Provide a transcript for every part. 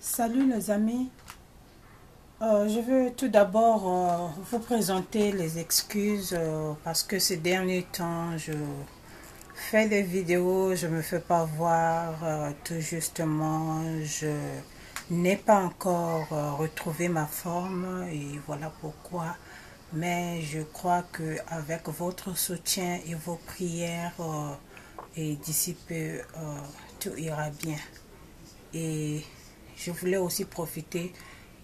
Salut les amis. Je veux tout d'abord vous présenter les excuses parce que ces derniers temps je fais des vidéos, je me fais pas voir tout justement, je n'ai pas encore retrouvé ma forme et voilà pourquoi. Mais je crois que avec votre soutien et vos prières et d'ici peu tout ira bien. Et je voulais aussi profiter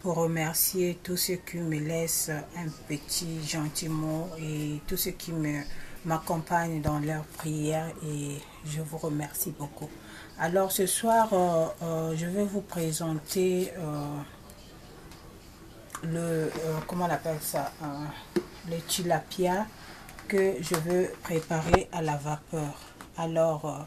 pour remercier tous ceux qui me laissent un petit gentil mot et tous ceux qui m'accompagnent dans leurs prières et je vous remercie beaucoup. Alors ce soir, je vais vous présenter comment on appelle ça, le tilapia que je veux préparer à la vapeur. Alors,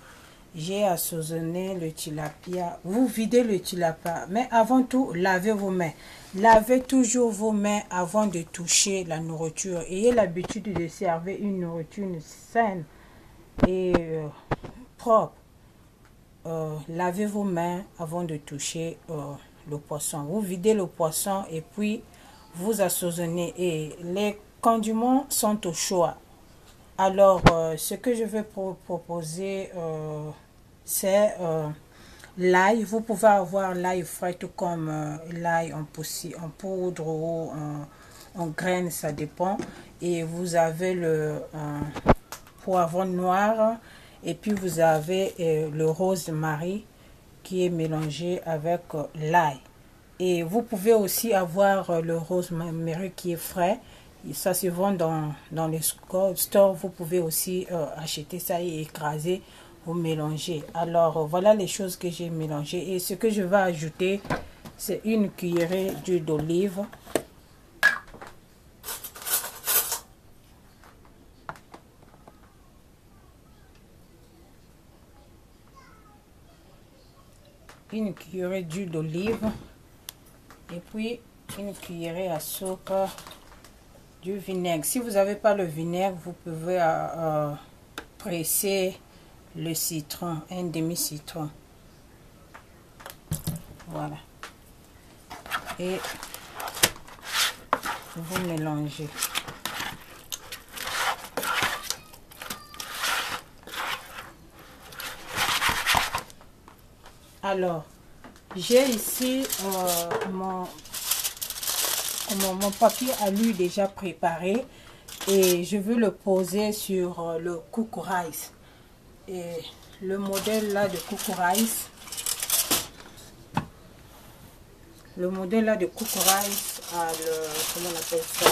j'ai assaisonné le tilapia. Vous videz le tilapia, mais avant tout, lavez vos mains. Lavez toujours vos mains avant de toucher la nourriture. Ayez l'habitude de servir une nourriture saine et propre. Lavez vos mains avant de toucher le poisson. Vous videz le poisson et puis vous assaisonnez. Et les condiments sont au choix. Alors, ce que je vais proposer, c'est l'ail. Vous pouvez avoir l'ail frais tout comme l'ail en poudre ou en graines, ça dépend. Et vous avez le poivron noir et puis vous avez le rosemary qui est mélangé avec l'ail. Et vous pouvez aussi avoir le rosemary qui est frais. Et ça se vend dans les stores. Vous pouvez aussi acheter ça et écraser, vous mélangez. Alors voilà les choses que j'ai mélangées. Et ce que je vais ajouter, c'est une cuillerée d'huile d'olive. Une cuillerée d'huile d'olive. Et puis une cuillerée à soupe du vinaigre. Si vous n'avez pas le vinaigre, vous pouvez presser le citron, un demi-citron. Voilà. Et vous mélangez. Alors, j'ai ici mon papier alu déjà préparé et je veux le poser sur le cook rice. Et le modèle là de cook rice, a comment on appelle ça,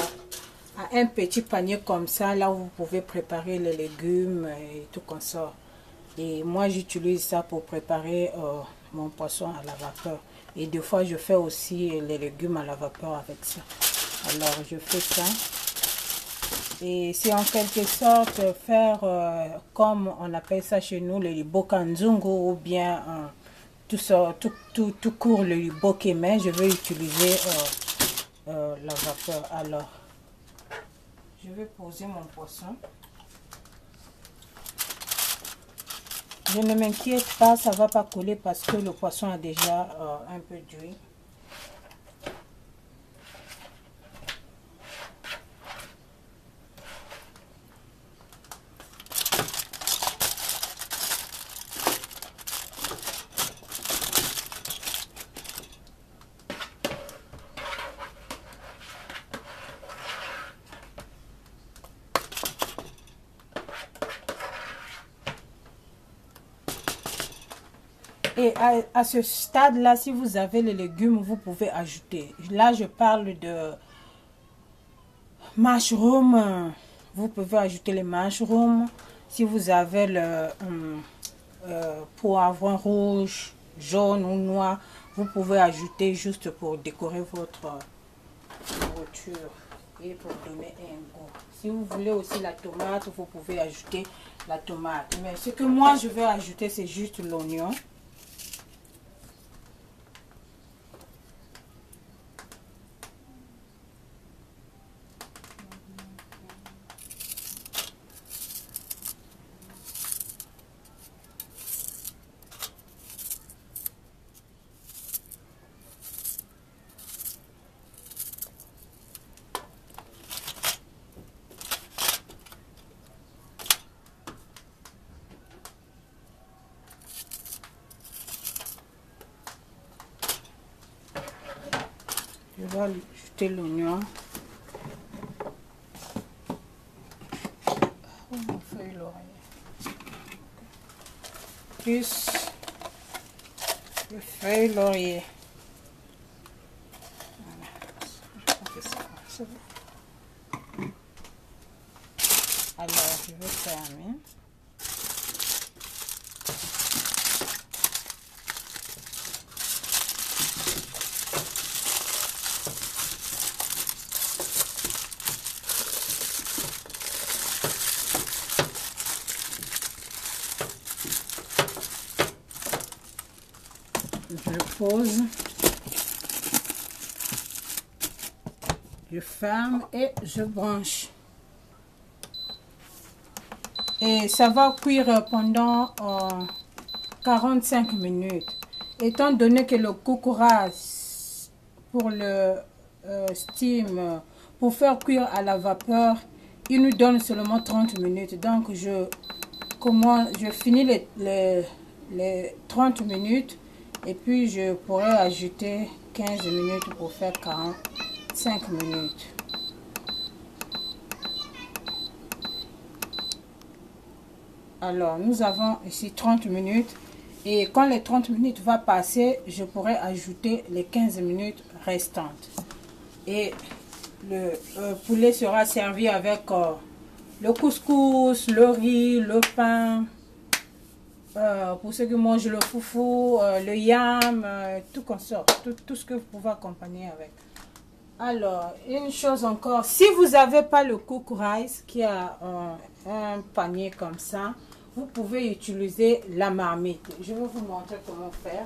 a un petit panier comme ça, là où vous pouvez préparer les légumes et tout comme ça. Et moi j'utilise ça pour préparer mon poisson à la vapeur. Et des fois je fais aussi les légumes à la vapeur avec ça. Alors je fais ça. Et c'est en quelque sorte faire comme on appelle ça chez nous le bokanzungu ou bien tout court le bokeh, mais je vais utiliser la vapeur. Alors je vais poser mon poisson. Je ne m'inquiète pas, ça ne va pas coller parce que le poisson a déjà un peu d'huile. Et à ce stade-là, si vous avez les légumes, vous pouvez ajouter. Là, je parle de mushroom. Vous pouvez ajouter les mushrooms. Si vous avez le poivron rouge, jaune ou noir, vous pouvez ajouter juste pour décorer votre nourriture et pour donner un goût. Si vous voulez aussi la tomate, vous pouvez ajouter la tomate. Mais ce que moi je vais ajouter, c'est juste l'oignon. vais ajouter l'oignon. Oh, ma feuille laurier. Plus le feuille laurier. Alors, je vais fermer. Je pose. Je ferme et je branche. Et ça va cuire pendant 45 minutes. Étant donné que le coucourage pour le steam, pour faire cuire à la vapeur, il nous donne seulement 30 minutes. Donc je finis les 30 minutes et puis je pourrais ajouter 15 minutes pour faire 45 minutes. Alors, nous avons ici 30 minutes. Et quand les 30 minutes vont passer, je pourrai ajouter les 15 minutes restantes. Et le poulet sera servi avec le couscous, le riz, le pain. Pour ceux qui mangent le foufou, le yam, tout consort, tout ce que vous pouvez accompagner avec. Alors, une chose encore, si vous n'avez pas le cook rice qui a un panier comme ça, vous pouvez utiliser la marmite. Je vais vous montrer comment faire.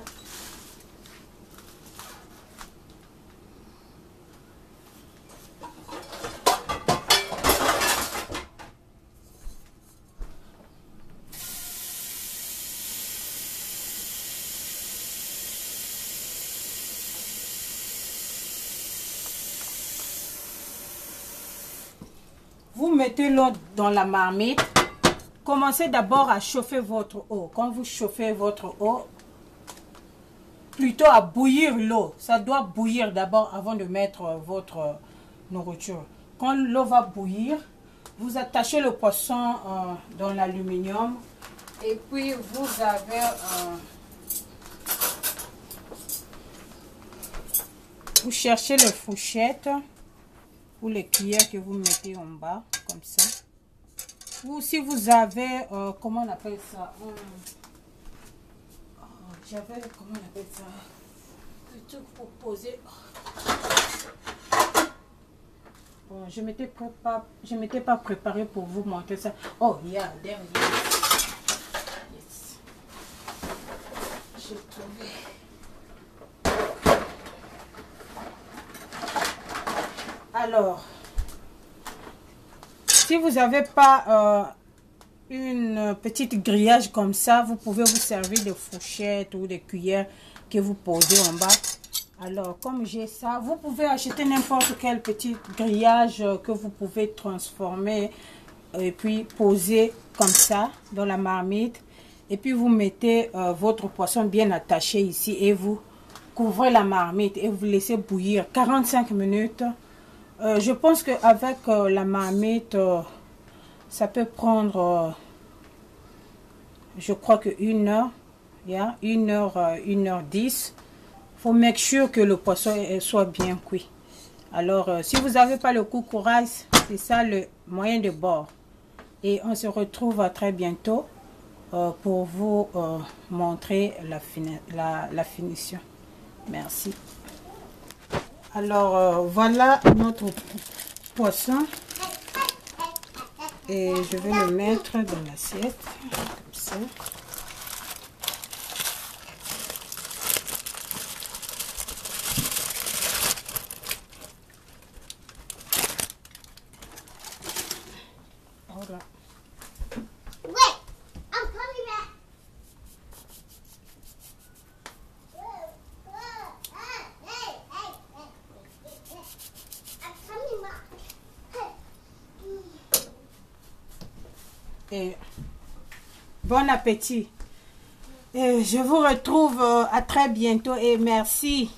Vous mettez l'eau dans la marmite. Commencez d'abord à chauffer votre eau. Quand vous chauffez votre eau, plutôt à bouillir l'eau. Ça doit bouillir d'abord avant de mettre votre nourriture. Quand l'eau va bouillir, vous attachez le poisson dans l'aluminium. Et puis vous avez... vous cherchez les fourchettes ou les cuillères que vous mettez en bas, comme ça. Ou si vous avez, comment on appelle ça, j'avais, comment on appelle ça, le truc pour poser. Bon, je m'étais pas préparé pour vous montrer ça. Oh, yeah, there it is. Yes. J'ai trouvé. Alors, si vous n'avez pas une petite grillage comme ça, vous pouvez vous servir de fourchettes ou de cuillères que vous posez en bas. Alors, comme j'ai ça, vous pouvez acheter n'importe quel petit grillage que vous pouvez transformer et puis poser comme ça dans la marmite. Et puis, vous mettez votre poisson bien attaché ici et vous couvrez la marmite et vous laissez bouillir 45 minutes. Je pense qu'avec la marmite, ça peut prendre, je crois que 1 heure, yeah, 1 heure, 1h10. Il faut make sure que le poisson soit bien cuit. Alors, si vous n'avez pas le coucourage, c'est ça le moyen de bord. Et on se retrouve très bientôt pour vous montrer la finition. Merci. Alors, voilà notre poisson. Et je vais le mettre dans l'assiette, comme ça. Voilà. Et bon appétit. Et je vous retrouve à très bientôt et merci.